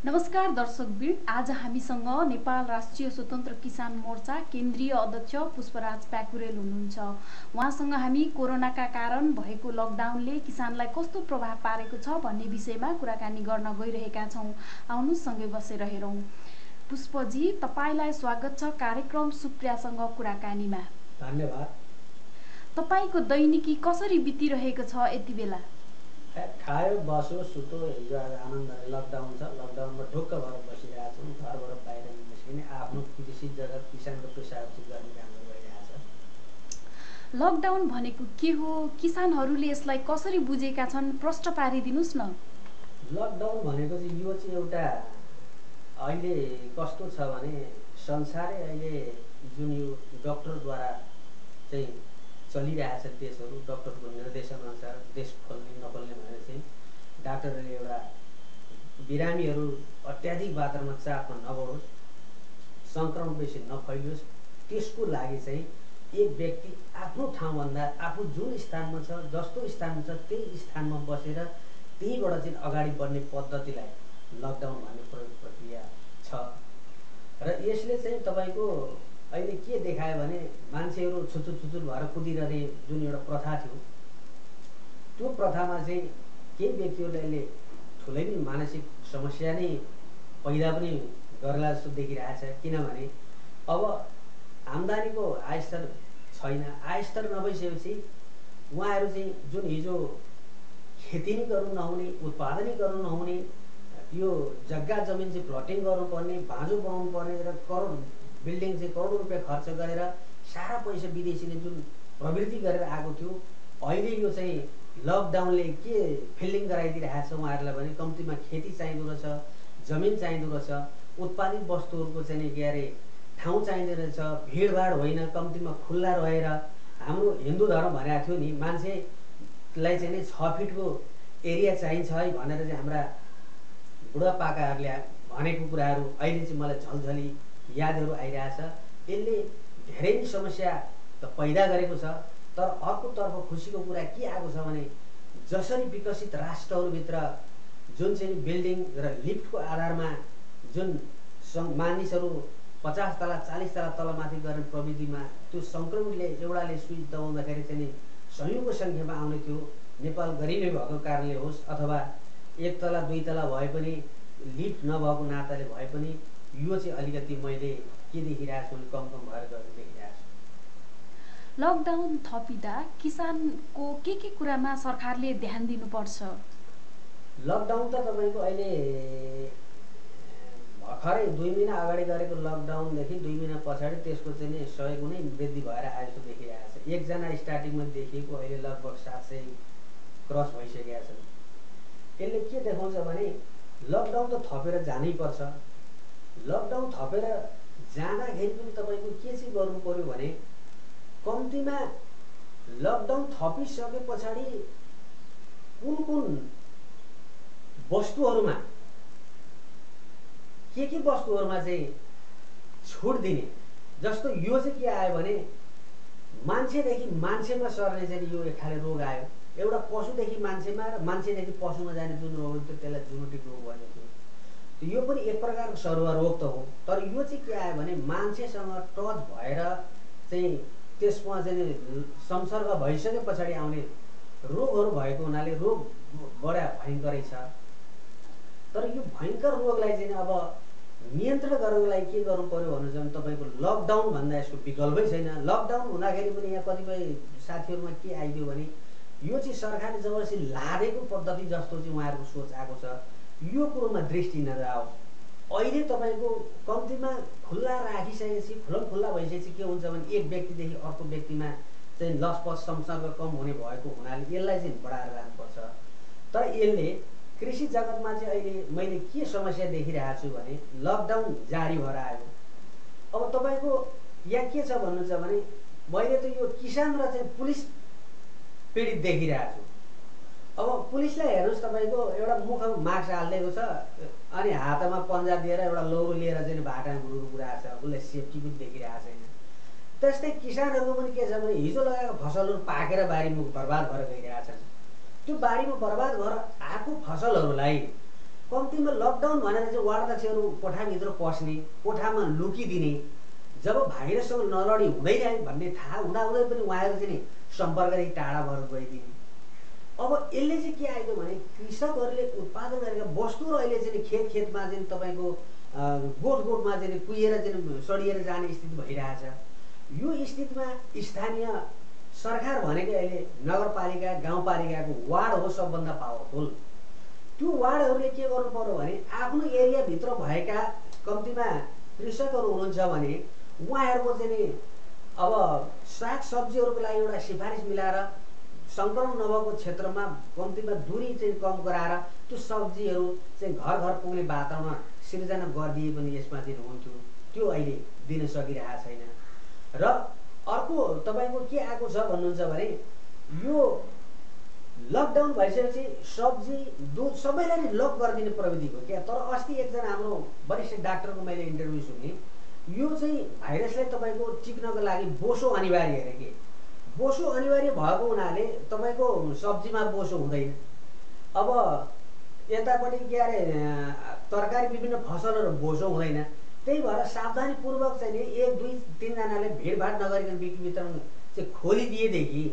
नमस्कार दर्शकबिन, आज हामीसँग नेपाल राष्ट्रिय स्वतन्त्र किसान मोर्चा केन्द्रीय अध्यक्ष पुष्पराज प्याकुरेल हुनुहुन्छ। उहाँसँग हामी कोरोनाका कारण भएको लकडाउनले किसानलाई कस्तो प्रभाव पारेको छ भन्ने विषयमा कुराकानी गर्न गइरहेका छौँ। आउनुहोस् सँगै बसेर हेरौँ। पुष्पजी, तपाईलाई स्वागत छ कार्यक्रम सुप्रियासँग कुराकानीमा। धन्यवाद। तपाईको दैनिकी कसरी बितिरहेको छ यति बेला? खायो बस्यो सुतो, हिजो आज आनन्दले लकडाउन छ, लकडाउनमा ढुक्क भएर बसिरहेको छौँ। घरबाट बाहिर निस्किने, आफ्नो कृषि जगत किसानको पेसाहरू गर्ने काम गरिरहेको छ। लकडाउन भनेको के हो, किसानहरूले यसलाई कसरी बुझेका छन्, प्रष्ट पारिदिनुस् न। लकडाउन भनेको चाहिँ यो चाहिँ एउटा अहिले कस्तो छ भने संसारै अहिले जुन यो डक्टरद्वारा चाहिँ चलिरहेछ देशहरू, डक्टरको निर्देशनअनुसार देश खोल्ने नखोल्ने भनेर चाहिँ डाक्टरहरूले एउटा बिरामीहरू अत्याधिक मात्रामा चापमा नबढोस्, सङ्क्रमण बेसी नफैलियोस्, त्यसको लागि चाहिँ एक व्यक्ति आफ्नो ठाउँभन्दा आफू जुन स्थानमा छ, जस्तो स्थानमा छ त्यही स्थानमा बसेर त्यहीबाट चाहिँ अगाडि बढ्ने पद्धतिलाई लकडाउन भन्ने प्रक्रिया छ। र यसले चाहिँ तपाईँको अहिले के देखायो भने मान्छेहरू छुचुर भएर कुदिरहने जुन एउटा प्रथा थियो, त्यो प्रथामा चाहिँ केही व्यक्तिहरूले अहिले ठुलै नै मानसिक समस्या नै पैदा पनि गर्ला जस्तो देखिरहेछ। किनभने अब आम्दानीको आयस्तर छैन, आयस्तर नभइसकेपछि उहाँहरू चाहिँ जुन हिजो खेती नै गर्नु नहुने, उत्पादनै गर्नु नहुने, यो जग्गा जमिन चाहिँ प्लटिङ गर्नुपर्ने, भाँजो बनाउनु पर्ने र करोड बिल्डिङ चाहिँ करोडौँ रुपियाँ खर्च गरेर सारा पैसा विदेशीले जुन प्रवृत्ति गरेर आएको थियो, अहिले यो चाहिँ लकडाउनले के फिल्डिङ गराइदिइरहेको छ उहाँहरूलाई भने कम्तीमा खेती चाहिँदो रहेछ, जमिन चाहिँदो रहेछ, उत्पादित वस्तुहरूको चाहिँ के अरे ठाउँ चाहिँदो रहेछ, भिडभाड होइन, कम्तीमा खुल्ला रहेर। हाम्रो हिन्दू धर्म भनेको थियो नि, मान्छेलाई चाहिँ नि 6 फिटको एरिया चाहिन्छ है भनेर चाहिँ हाम्रा बुढापाकाहरूले भनेको कुराहरू अहिले चाहिँ मलाई झलझली यादहरू आइरहेछ। यसले धेरै नै समस्या त पैदा गरेको छ, तर अर्कोतर्फ खुसीको कुरा के आएको छ भने जसरी विकसित राष्ट्रहरूभित्र जुन चाहिँ बिल्डिङ र लिफ्टको आधारमा जुन मानिसहरू 50 तला 40 तला तलमाथि गर्ने प्रविधिमा त्यो सङ्क्रमणले एउटाले स्विच दबाउँदाखेरि चाहिँ सयौँको सङ्ख्यामा आउने थियो। नेपाल गरिबै भएको कारणले होस् अथवा 1 तला 2 तला भए पनि लिफ्ट नभएको नाताले भए पनि यो चाहिँ अलिकति मैले के देखिरहेको छु, कम भएर गएको देखिरहेको छु। लकडाउन थपिँदा किसानको के कुरामा सरकारले ध्यान दिनुपर्छ? लकडाउन त तपाईँको अहिले भर्खरै 2 महिना अगाडि गरेको लकडाउनदेखि 2 महिना पछाडि त्यसको चाहिँ नि 100 गुणै वृद्धि भएर आयो जस्तो देखिरहेको छ। एकजना स्टार्टिङमा देखिएको अहिले लगभग 700 क्रस भइसकेका छन्। यसले के देखाउँछ भने लकडाउन त थपेर जानै पर्छ। लकडाउन थपेर जाँदाखेरि पनि तपाईँको के चाहिँ गर्नु पर्यो भने कम्तीमा लकडाउन थपिसके पछाडि कुन वस्तुहरूमा के वस्तुहरूमा चाहिँ छुट दिने, जस्तो यो चाहिँ के आयो भने मान्छेदेखि मान्छेमा सर्ने चाहिँ यो एक खाले रोग आयो। एउटा पशुदेखि मान्छेमा र मान्छेदेखि पशुमा जाने जुन रोग थियो त्यसलाई जुनोटिक रोग भनेको थियो। यो पनि एक प्रकारको सरुवा रोग त हो, तर यो चाहिँ के आयो भने मान्छेसँग टच भएर चाहिँ त्यसमा चाहिँ संसर्ग भइसके पछाडि आउने रोगहरू भएको हुनाले रोग बडा भयङ्करै छ। तर यो भयङ्कर रोगलाई चाहिँ अब नियन्त्रण गर्नको लागि के गर्नु पर्यो भन्नु चाहिँ तपाईँको लकडाउन भन्दा यसको विकल्पै छैन। लकडाउन हुँदाखेरि पनि यहाँ कतिपय साथीहरूमा के आइदियो भने यो चाहिँ सरकारले जबरजस्ती लादेको पद्धति जस्तो चाहिँ उहाँहरूको सोच आएको छ। यो कुरोमा दृष्टि नजाओस्। अहिले तपाईँको कम्तीमा खुल्ला राखिसकेपछि खुल्ला भइसकेपछि के हुन्छ भने एक व्यक्तिदेखि अर्को व्यक्तिमा चाहिँ लसपस संसर्ग कम हुने भएको हुनाले यसलाई चाहिँ बढाएर लानुपर्छ। तर यसले कृषि जगतमा चाहिँ अहिले मैले के समस्या देखिरहेको छु भने लकडाउन जारी भएर आयो। अब तपाईँको यहाँ के छ भन्नु छ भने मैले त यो किसान र चाहिँ पुलिस पीडित देखिरहेको छु। अब पुलिसलाई हेर्नुहोस्, तपाईँको एउटा मुखमा मास्क हालिदिएको छ अनि हातमा पन्जा दिएर एउटा लौरो लिएर चाहिँ बाटामा घुरिरहेको छ, उसले सेफ्टी पनि देखिरहेको छैन। त्यस्तै किसानहरूको पनि के छ भने हिजो लगाएको फसलहरू पाकेर बारीमा बर्बाद भएर गइरहेछन्। त्यो बारीमा बर्बाद भएर आएको फसलहरूलाई कम्तीमा लकडाउन भनेर चाहिँ वार्ड अध्यक्षहरू कोठाभित्र पस्ने, कोठामा लुकिदिने, जब भाइरससँग नलडी हुँदैन भन्ने थाहा हुँदाहुँदै पनि उहाँहरू चाहिँ सम्पर्कदेखि टाढा भएर गइदिने। अब यसले चाहिँ के आइदियो भने कृषकहरूले उत्पादन गरेका वस्तुहरू अहिले चाहिँ खेतमा चाहिँ तपाईँको गोठमा चाहिँ कुहिएर चाहिँ सडिएर जाने स्थिति भइरहेछ। यो स्थितिमा स्थानीय सरकार भनेकै अहिले नगरपालिका गाउँपालिकाको वार्ड हो सबभन्दा पावरफुल। त्यो वार्डहरूले के गर्नु पर्यो भने आफ्नो एरियाभित्र भएका कम्तीमा कृषकहरू हुनुहुन्छ भने उहाँहरूको चाहिँ अब साग सब्जीहरूको लागि एउटा सिफारिस मिलाएर सङ्क्रमण नभएको क्षेत्रमा कम्तीमा दूरी चाहिँ कम गराएर त्यो सब्जीहरू चाहिँ घर घर पुग्ने वातावरण सिर्जना गरिदिए पनि यसमा चाहिँ हुन्थ्यो। त्यो अहिले दिन सकिरहेको छैन। र अर्को तपाईँको के आएको छ भन्नुहुन्छ भने यो लकडाउन भइसकेपछि सब्जी दुध सबैलाई नै लक गरिदिने प्रविधि हो क्या। तर अस्ति एकजना हाम्रो वरिष्ठ डाक्टरको मैले इन्टरभ्यू सुने, यो चाहिँ भाइरसलाई तपाईँको टिक्नको लागि बोसो अनिवार्य अरे के। बोसो अनिवार्य भएको हुनाले तपाईँको सब्जीमा बोसो हुँदैन। अब यतापट्टि के अरे तरकारी विभिन्न फसलहरू बोसो हुँदैन। त्यही भएर सावधानीपूर्वक चाहिँ नि 1 2 3 जनाले भिडभाड नगरिकन बिक्री वितरण चाहिँ खोलिदिएदेखि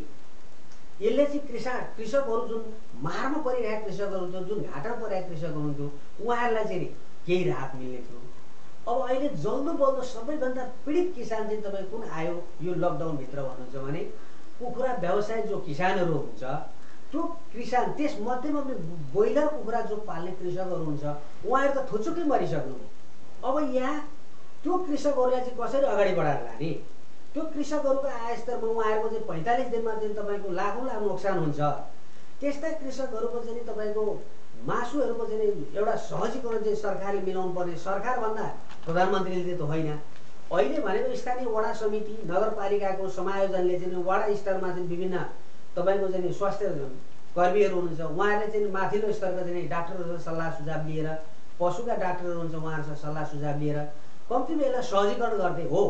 यसले चाहिँ कृषकहरू जुन मारमा परिरहेका कृषकहरू जुन घाटामा परिरहेका कृषकहरू हुन्थ्यो उहाँहरूलाई चाहिँ केही राहत मिल्ने थियो। अब अहिले जल्दो बल्दो सबैभन्दा पीडित किसान चाहिँ तपाईँ कुन आयो यो लकडाउनभित्र भन्नुहुन्छ भने कुखुरा व्यवसाय जो किसानहरू हुन्छ त्यो किसान त्यसमध्येमा पनि ब्रोइलर कुखुरा जो पाल्ने कृषकहरू हुन्छ उहाँहरू त थुचुक्कै मरिसक्नु। अब यहाँ त्यो कृषकहरूलाई चाहिँ कसरी अगाडि बढाएर लाने? त्यो कृषकहरूको आय स्तरमा उहाँहरूको चाहिँ 45 दिनमा चाहिँ तपाईँको लाखौँ लाख नोक्सान हुन्छ। त्यस्ता कृषकहरूको चाहिँ तपाईँको मासुहरूको चाहिँ एउटा सहजीकरण चाहिँ सरकारले मिलाउनु पर्ने। सरकारभन्दा प्रधानमन्त्रीले त होइन, अहिले भनेको स्थानीय वडा समिति नगरपालिकाको समायोजनले चाहिँ वडा स्तरमा चाहिँ विभिन्न तपाईँको चाहिँ स्वास्थ्य कर्मीहरू हुनुहुन्छ उहाँहरूले चाहिँ माथिल्लो स्तरका चाहिँ डाक्टरहरूसँग सल्लाह सुझाव लिएर, पशुका डाक्टरहरू हुन्छ उहाँहरूसँग सल्लाह सुझाव लिएर कम्तीमा यसलाई सहजीकरण गर्दै हो।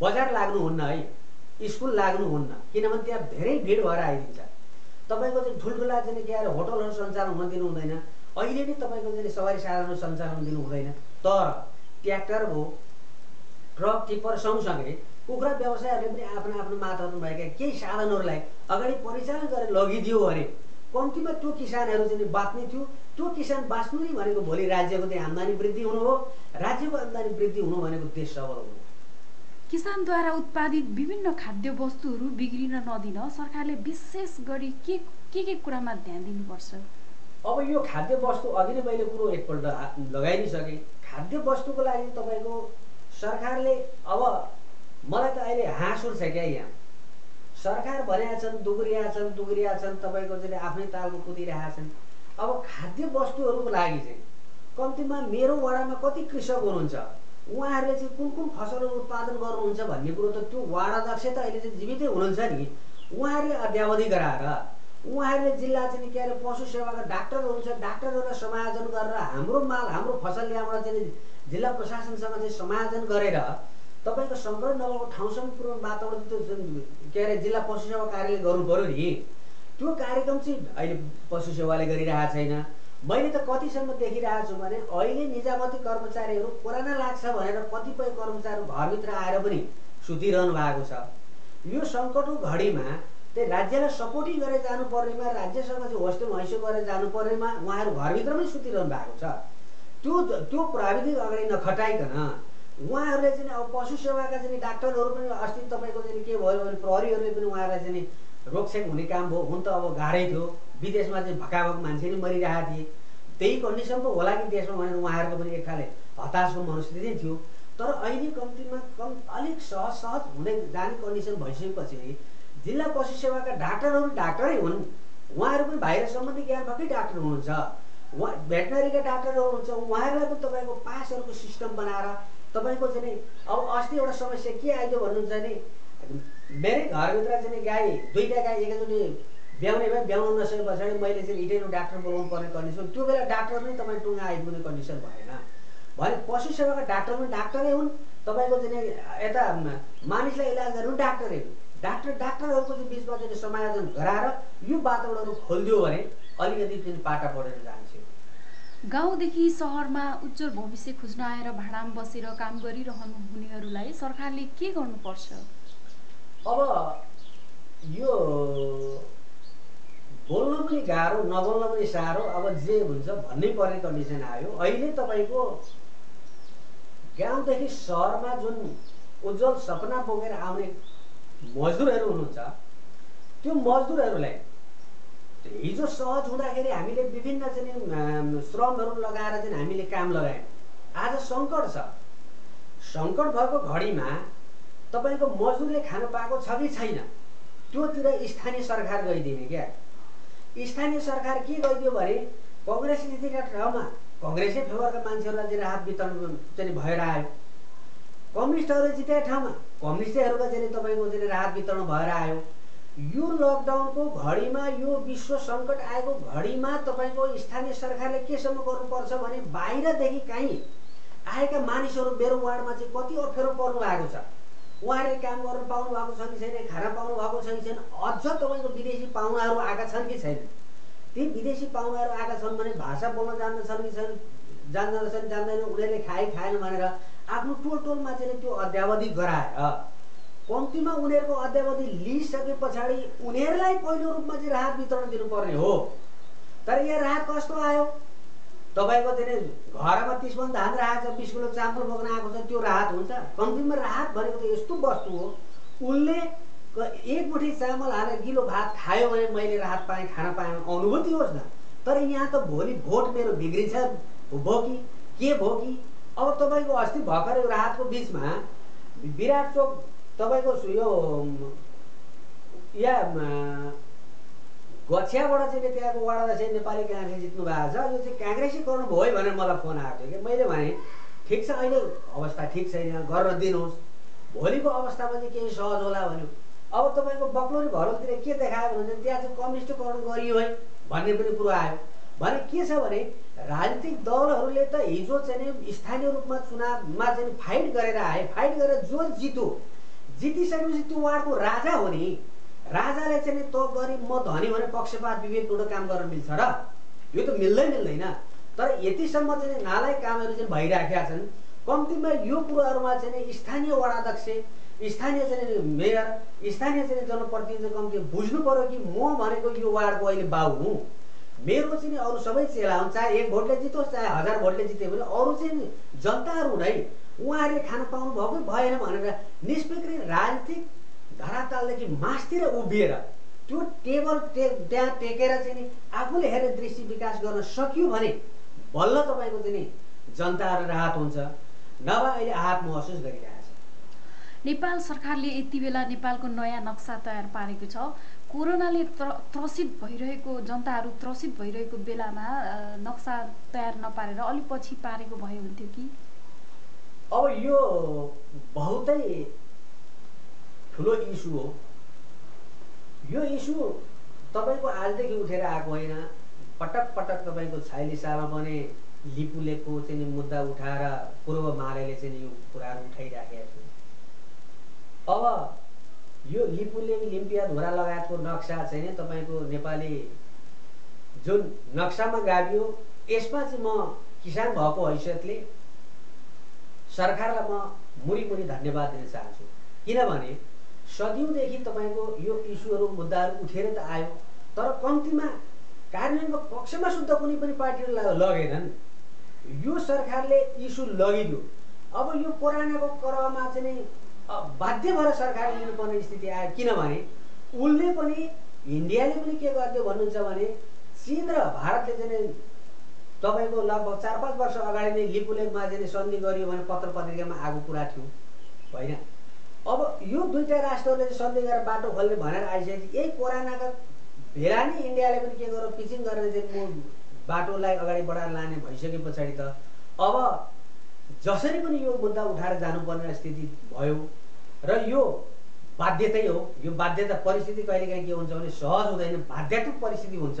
बजार लाग्नुहुन्न है, स्कुल लाग्नुहुन्न, किनभने त्यहाँ धेरै भिड भएर आइदिन्छ। तपाईँको चाहिँ ठुल्ठुला चाहिँ के अरे होटलहरू सञ्चालन हुन दिनु हुँदैन। अहिले नै तपाईँको चाहिँ सवारी साधनहरू सञ्चालन दिनु हुँदैन। तर ट्र्याक्टर भयो, ट्रक टिप्पर सँगसँगै कुखुरा व्यवसायहरूले पनि आफ्नो आफ्नो माथामा भएका केही साधनहरूलाई अगाडि परिचालन गरेर लगिदियो भने कम्तीमा त्यो किसानहरू चाहिँ बाँच्ने थियो। त्यो किसान बाँच्नु नै भनेको भोलि राज्यको चाहिँ आम्दानी वृद्धि हुनु हो। राज्यको आम्दानी वृद्धि हुनु भनेको देश सबल हुनु। किसानद्वारा उत्पादित विभिन्न खाद्य वस्तुहरू बिग्रिन नदिन सरकारले विशेष गरी के कुरामा ध्यान दिनुपर्छ? अब यो खाद्य वस्तु अघि नै मैले कुरो एकपल्ट लगाइ नै सकेँ। खाद्य वस्तुको लागि तपाईँको सरकारले अब मलाई त अहिले हाँस उठ्छ क्या। यहाँ सरकार भनेका छन् दुगुरिया छन् तपाईँको चाहिँ आफ्नै तालमा कुदिरहेका छन्। अब खाद्य वस्तुहरूको लागि चाहिँ कम्तीमा मेरो वडामा कति कृषक हुनुहुन्छ उहाँहरूले चाहिँ कुन कुन फसलहरू उत्पादन गर्नुहुन्छ भन्ने कुरो त त्यो वार्ड अध्यक्ष त अहिले चाहिँ जीवितै हुनुहुन्छ नि। उहाँहरूले अध्यावधि गराएर उहाँहरूले जिल्ला चाहिँ के अरे पशु सेवाका डाक्टरहरू हुन्छ डाक्टरहरूलाई समायोजन गरेर हाम्रो माल हाम्रो फसल यहाँबाट चाहिँ जिल्ला प्रशासनसँग चाहिँ समायोजन गरेर तपाईँको सङ्कट नभएको ठाउँसम्म पुर्याउने वातावरण त्यो के अरे जिल्ला पशु सेवा कार्यालयले गर्नु पऱ्यो नि। त्यो कार्यक्रम चाहिँ अहिले पशु सेवाले गरिरहेको छैन। मैले त कतिसम्म देखिरहेको छु भने अहिले निजामती कर्मचारीहरू कोरोना लाग्छ भनेर कतिपय कर्मचारीहरू घरभित्र आएर पनि सुतिरहनु भएको छ। यो सङ्कटको घडीमा त्यही राज्यलाई सपोर्टिङ गरेर जानुपर्नेमा राज्यसँग चाहिँ होस्टेल हैसो गरेर जानुपर्नेमा उहाँहरू घरभित्र पनि सुतिरहनु भएको छ। त्यो प्राविधिक अगाडि नखटाइकन उहाँहरूले चाहिँ अब पशु सेवाका चाहिँ डाक्टरहरू पनि अस्ति तपाईँको चाहिँ के भयो भने प्रहरीहरूले पनि उहाँहरूलाई चाहिँ रोकछेक हुने काम भयो। हुन त अब गाह्रै थियो, विदेशमा चाहिँ भकाभक मान्छे नै मरिरहेको थिए। त्यही कन्डिसन पो होला कि देशमा भनेर उहाँहरूको पनि एक खाले हताशको मनस्थिति नै थियो। तर अहिले कम्तीमा अलिक सहज हुँदै जाने कन्डिसन भइसकेपछि जिल्ला पशु सेवाका डाक्टरहरू डाक्टरै हुन्। उहाँहरू पनि भाइरस सम्बन्धी ज्ञान भएकै डाक्टर हुनुहुन्छ। भेटनरीका डाक्टरहरू हुनुहुन्छ। उहाँहरूलाई पनि तपाईँको पासहरूको सिस्टम बनाएर तपाईँको चाहिँ अब अस्ति एउटा समस्या के आइदियो भन्नुहुन्छ भने मेरै घरभित्र चाहिँ गाई 2टा गाई एकैचोटि ब्याउने भए ब्याउनु नसके पछाडि मैले चाहिँ इटेनो डाक्टर बोलाउनु पर्ने कन्डिसन। त्यो बेला डाक्टर पनि तपाईँ टुङ्गा आइपुग्ने कन्डिसन भएन भने पशु सेवाका डाक्टर पनि डाक्टरै हुन्। तपाईँको चाहिँ यता मानिसलाई इलाज गर्नु डाक्टरै हुन्। डाक्टरहरूको चाहिँ बिचमा चाहिँ समायोजन गराएर यो वातावरणहरू खोलिदियो भने अलिकति चाहिँ पाटा पढेर जान्छ। गाउँदेखि सहरमा उज्जवल भविष्य खोज्न आएर भाडामा बसेर काम गरिरहनु हुनेहरूलाई सरकारले के गर्नुपर्छ? अब यो बोल्न पनि गाह्रो, नबोल्न पनि साह्रो। अब जे हुन्छ भन्नै पर्ने कन्डिसन आयो। अहिले तपाईँको गाउँदेखि सहरमा जुन उज्जवल सपना बोकेर आउने मजदुरहरू हुनुहुन्छ, त्यो मजदुरहरूलाई हिजो सहज हुँदाखेरि हामीले विभिन्न चाहिँ श्रमहरू लगाएर चाहिँ हामीले काम लगायौँ। आज सङ्कट छ। सङ्कट भएको घडीमा तपाईँको मजदुरले खान पाएको छ कि छैन, त्योतिर स्थानीय सरकार गइदिने क्या। स्थानीय सरकार के गरिदियो भने कङ्ग्रेस जितेका ठाउँमा कङ्ग्रेसै फेभरका मान्छेहरूलाई चाहिँ राहत वितरण चाहिँ भएर आयो। कम्युनिस्टहरू जितेका ठाउँमा कम्युनिस्टहरूको चाहिँ तपाईँको चाहिँ राहत वितरण भएर आयो। यो लकडाउनको घडीमा, यो विश्व सङ्कट आएको घडीमा तपाईँको स्थानीय सरकारले केसम्म गर्नुपर्छ भने बाहिरदेखि कहीँ आएका मानिसहरू मेरो वार्डमा चाहिँ कति अप्ठ्यारो पर्नु भएको छ। उहाँहरूले काम गर्न पाउनु भएको छ कि छैन, खाना पाउनु भएको छ कि छैन। अझ तपाईँको विदेशी पाहुनाहरू आएका छन् कि छैन। ती विदेशी पाहुनाहरू आएका छन् भने भाषा बोल्न जान्दछन् कि छैन, जान्दैनन् जान्दैन, उनीहरूले खाएन भनेर आफ्नो टोलमा चाहिँ त्यो अद्यावधि गराएर कम्तीमा उनीहरूको अद्यावधि लिइसके पछाडि उनीहरूलाई पहिलो रूपमा चाहिँ राहत वितरण दिनुपर्ने हो। तर यहाँ राहत कस्तो आयो? तपाईँको चाहिँ घरमा 30 मन धान राखेको छ, 20 किलो चामल बोक्न आएको छ, त्यो राहत हुन्छ? कम्तीमा राहत भनेको त यस्तो वस्तु हो, उसले 1 मुठी चामल हालेर किलो भात खायो भने मैले राहत पाएँ, खाना पाएँ, अनुभूति होस् न। तर यहाँ त भोलि भोट मेरो बिग्रिन्छ भो कि के भो कि। अब तपाईँको अस्ति भर्खर राहतको बिचमा विराट चोक तपाईँको यो गछियाबाट चाहिँ त्यहाँको वडा चाहिँ नेपाली काङ्ग्रेस जित्नु भएको छ, यो चाहिँ काङ्ग्रेसै गर्नुभयो है भनेर मलाई फोन आएको थियो कि। मैले भने ठिक छ, अहिले अवस्था ठिक छैन, गर्न दिनुहोस्, भोलिको अवस्थामा चाहिँ केही सहज होला भन्यो। अब तपाईँको बक्लोरी घरतिर के देखायो भने त्यहाँ चाहिँ कम्युनिस्टकरण गरियो है भन्ने पनि कुरो आयो। भने के छ भने राजनीतिक दलहरूले त हिजो चाहिँ स्थानीय रूपमा चुनावमा चाहिँ फाइट गरेर आए। फाइट गरेर जो जितिसकेपछि त्यो वार्डको राजा हो नि, राजाले चाहिँ त गरिब म धनी भने पक्षपात विवेकबाट काम गर्न मिल्छ र? यो त मिल्दैन। तर यतिसम्म चाहिँ नालायक कामहरू चाहिँ भइराखेका छन्। कम्तीमा यो कुराहरूमा चाहिँ स्थानीय वडाध्यक्ष, स्थानीय चाहिँ मेयर, स्थानीय चाहिँ जनप्रतिनिधि कम्ती बुझ्नु पर्यो कि म भनेको यो वार्डको अहिले बाउ हुँ। मेरो चाहिँ अरू सबै चेला हुन्, चाहे 1 भोटले जितोस् चाहे 1000 भोटले जित्यो भने अरू चाहिँ जनताहरू हुन् है। उहाँहरूले खान पाउनु भएकै भएन भनेर निष्पक्ष राजनीतिक धरातलदेखि मासतिर उभिएर त्यो टेबल त्यहाँ टेकेर चाहिँ आफूले हेरेर दृष्टि विकास गर्न सकियो भने बल्ल तपाईँको चाहिँ जनताहरू राहत हुन्छ। नभए अहिले आहत महसुस गरिरहेछ। नेपाल सरकारले यति बेला नेपालको नयाँ नक्सा तयार पारेको छ। कोरोनाले त्रसित भइरहेको जनताहरू त्रसित भइरहेको बेलामा नक्सा तयार नपारेर अलि पछि पारेको भए हुन्थ्यो कि? अब यो बहुतै ठुलो इस्यु हो। यो इस्यु तपाईँको आजदेखि उठेर आएको होइन। पटक पटक तपाईँको 46 सालमा पनि लिपुलेको चाहिँ मुद्दा उठाएर पूर्व मालेले चाहिँ यो कुराहरू उठाइराखेका छन्। अब यो लिपुलेक लिम्पिया धुरा लगायतको नक्सा चाहिँ तपाईँको नेपाली जुन नक्सामा गाभियो, यसमा चाहिँ म किसान भएको हैसियतले सरकारलाई म मुरी धन्यवाद दिन चाहन्छु। किनभने सदियौँदेखि तपाईँको यो इस्युहरू मुद्दाहरू उठेर त आयो, तर कम्तीमा कार्यान्वयनको पक्षमा शुद्ध कुनै पनि पार्टीले लगेनन्। यो सरकारले इस्यु लगिदियो। अब यो कोरोनाको क्रममा चाहिँ बाध्य भएर सरकारले लिनुपर्ने स्थिति आयो। किनभने उसले पनि, इन्डियाले पनि के गरिदियो भन्नुहुन्छ भने चीन र भारतले चाहिँ तपाईँको लगभग 4-5 वर्ष अगाडि नै लिपुलेकमा चाहिँ सन्धि गरियो भने पत्र पत्रिकामा आएको कुरा थियो होइन। अब यो दुईटा राष्ट्रहरूले सन्धि गरेर बाटो खोल्ने भनेर आइसकेपछि यही कोरोनाका बेला नै इन्डियाले पनि के गर्यो, पिचिङ गरेर चाहिँ म बाटोलाई अगाडि बढाएर लाने भइसके पछाडि त अब जसरी पनि यो मुद्दा उठाएर जानुपर्ने स्थिति भयो र यो बाध्यतै हो। यो बाध्यता परिस्थिति कहिलेकाहीँ के हुन्छ भने सहज हुँदैन, बाध्यात्मक परिस्थिति हुन्छ।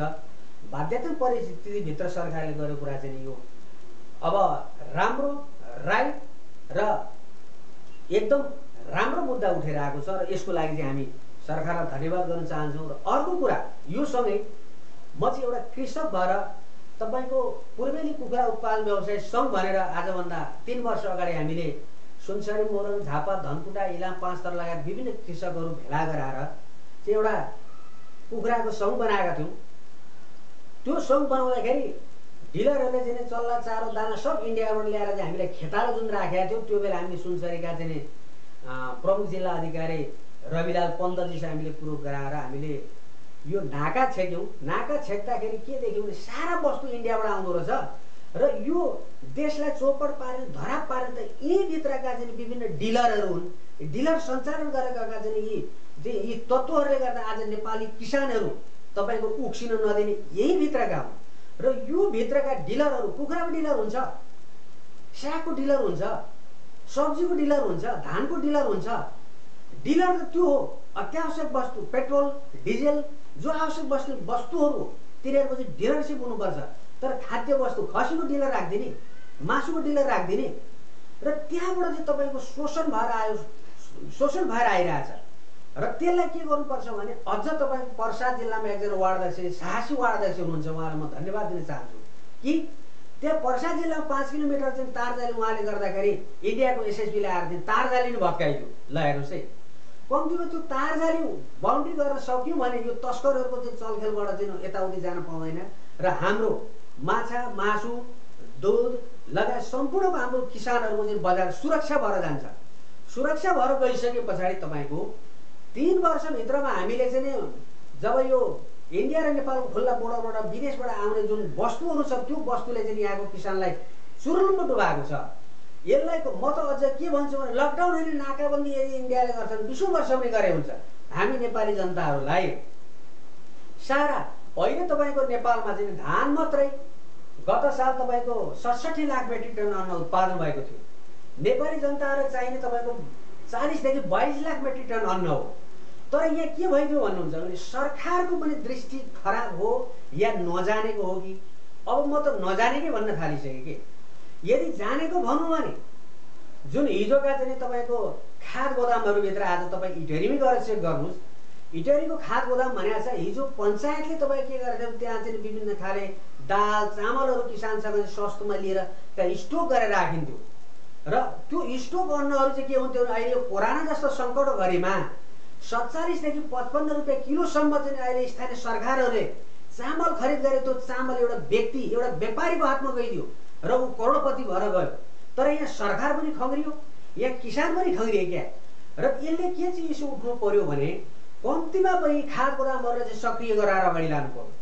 बाध्यात्मक परिस्थितिभित्र सरकारले गरेको कुरा चाहिँ यो अब राम्रो राइट र एकदम राम्रो मुद्दा उठेर आएको छ र यसको लागि चाहिँ हामी सरकारलाई धन्यवाद गर्न चाहन्छौँ। र अर्को कुरा यो सँगै म चाहिँ एउटा कृषक भएर तपाईँको पूर्वेली कुखुरा उत्पादन व्यवसाय सङ्घ भनेर आजभन्दा 3 वर्ष अगाडि हामीले सुनसरी, मोरङ, झापा, धनकुटा, इलाम, पाँचथर लगायत विभिन्न कृषकहरू भेला गराएर चाहिँ एउटा कुखुराको सङ्घ बनाएका थियौँ। त्यो सङ्घ बनाउँदाखेरि डिलरहरूले चाहिँ चल्ला, चारो, दाना सब इन्डियाबाट ल्याएर चाहिँ हामीलाई खेताला जुन राखेका थियौँ, त्यो बेला हामीले सुनसरीका चाहिँ प्रमुख जिल्ला अधिकारी रविलाल पन्तजीसँग हामीले कुरो गराएर हामीले यो नाका छेक्यौँ। नाका छेक्दाखेरि के देख्यौँ भने सारा वस्तु इन्डियाबाट आउँदो रहेछ र यो देशलाई चौपट पारेर धराप पारेर त यी भित्रका चाहिँ विभिन्न डिलरहरू हुन्। डिलर सञ्चालन गरेका चाहिँ यी तत्त्वहरूले गर्दा आज नेपाली किसानहरू तपाईँको उक्सिन नदिने यही भित्रका हुन्। र यो भित्रका डिलरहरू कुखुराको डिलर हुन्छ, सागको डिलर हुन्छ, सब्जीको डिलर हुन्छ, धानको डिलर हुन्छ। डिलर त त्यो हो अत्यावश्यक वस्तु, पेट्रोल, डिजेल जो आवश्यक वस्तुहरू तिनीहरूको चाहिँ डिलरसिप हुनुपर्छ। तर खाद्य वस्तु खसीको डिलर राखिदिने, मासुको डिलर राखिदिने र त्यहाँबाट चाहिँ तपाईँको शोषण भएर आइरहेछ। र त्यसलाई के गर्नुपर्छ भने अझ तपाईँको पर्सा जिल्लामा एकजना वार्ड अध्यक्ष, साहसी वार्ड अध्यक्ष हुनुहुन्छ, उहाँलाई म धन्यवाद दिन चाहन्छु कि त्यहाँ पर्सा जिल्लामा 5 किलोमिटर चाहिँ तारजाली उहाँले गर्दाखेरि इन्डियाको एसएसबीले आएर चाहिँ तारजाली नै भत्काइदियो। ल हेर्नुहोस् है, कम्तीमा त्यो तारजाली बााउन्ड्री गर्न सक्यौँ भने यो तस्करहरूको चाहिँ चलखेलबाट चाहिँ यताउति जान पाउँदैन र हाम्रो माछा, मासु, दुध लगायत सम्पूर्ण हाम्रो किसानहरूको चाहिँ बजार सुरक्षा भएर जान्छ। सुरक्षा भएर गइसके पछाडि तपाईँको 3 वर्षभित्रमा हामीले चाहिँ जब यो इन्डिया र नेपालको खुल्ला बोर्डरबाट विदेशबाट आउने जुन वस्तुहरू छ त्यो वस्तुले चाहिँ यहाँको किसानलाई चुरुलुम्ब डुबाएको छ। यसलाई म त अझ के भन्छु भने लकडाउन होइन, नाकाबन्दी यदि इन्डियाले गर्छन् 20 वर्ष पनि गरे हुन्छ। हामी नेपाली जनताहरूलाई सारा अहिले तपाईँको नेपालमा चाहिँ धान मात्रै गत साल तपाईँको 67 लाख मेट्रिक टन अन्न उत्पादन भएको थियो। नेपाली जनताहरूलाई चाहिने तपाईँको 40 देखि 22 लाख मेट्रिक टन अन्न हो। तर यहाँ के भइदियो भन्नुहुन्छ भने सरकारको पनि दृष्टि खराब हो या नजानेको हो कि अब म त नजानेकै भन्न थालिसकेँ कि यदि जानेको भनौँ भने जुन हिजोका चाहिँ तपाईँको खाद गोदामहरूभित्र आज तपाईँ इटरीमै गएर चेक गर्नुहोस्। इटरीको खाद गोदाम भनेको छ हिजो पञ्चायतले तपाईँ के गरेर त्यहाँ चाहिँ विभिन्न खाले दाल, चामलहरू किसानसँग सस्तोमा लिएर त्यहाँ स्टोक गरेर राखिन्थ्यो र त्यो स्टोक अन्नहरू चाहिँ के हुन्थ्यो भने अहिले कोरोना जस्तो सङ्कटको घडीमा 47 देखि 55 रुपियाँ किलोसम्म चाहिँ अहिले स्थानीय सरकारहरूले चामल खरिद गरे। त्यो चामल एउटा व्यक्ति, एउटा व्यापारीको हातमा गइदियो र ऊ करोडपति भएर गयो। तर यहाँ सरकार पनि खङ्ग्रियो, यहाँ किसान पनि खङ्ग्रिए क्या। र यसले के चाहिँ इस्यु उठ्नु पर्यो भने कम्तीमा पनि खाद गोदामहरूलाई चाहिँ सक्रिय गराएर अगाडि लानु पर्यो।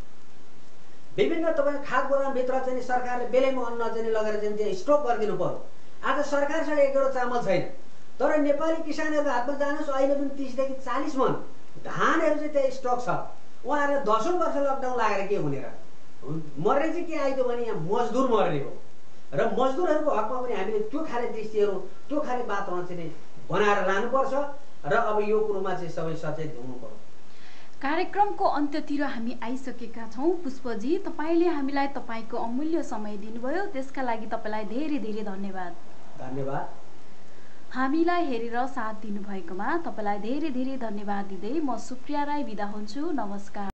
विभिन्न तपाईँ खाद गोदामभित्र चाहिँ सरकारले बेलैमा अन्न चाहिँ लगेर चाहिँ त्यहाँ स्टक गरिदिनु पर्यो। आज सरकारसँग एक एउटा चामल छैन, तर नेपाली किसानहरूको हातमा जानुहोस् अहिले पनि 30 देखि 40 मन धानहरू चाहिँ त्यहाँ स्टक छ। उहाँहरूलाई 10 वर्ष लकडाउन लागेर के हुने र मर्ने चाहिँ के आइदियो भने यहाँ मजदुर मर्ने हो। र मजदुरहरूको हकमा पनि हामीले त्यो खाले दृष्टिहरू, त्यो खाले वातावरण चाहिँ बनाएर लानुपर्छ र अब यो कुरोमा चाहिँ सबै सचेत हुनु पर्यो। कार्यक्रमको अन्त्यतिर हामी आइसकेका छौँ। पुष्पजी, तपाईँले हामीलाई तपाईँको अमूल्य समय दिनुभयो, त्यसका लागि तपाईँलाई धेरै धेरै धन्यवाद। धन्यवाद। हामीलाई हेरेर साथ दिनुभएकोमा तपाईँलाई धेरै धेरै धन्यवाद दिँदै म सुप्रिया राई बिदा हुन्छु। नमस्कार।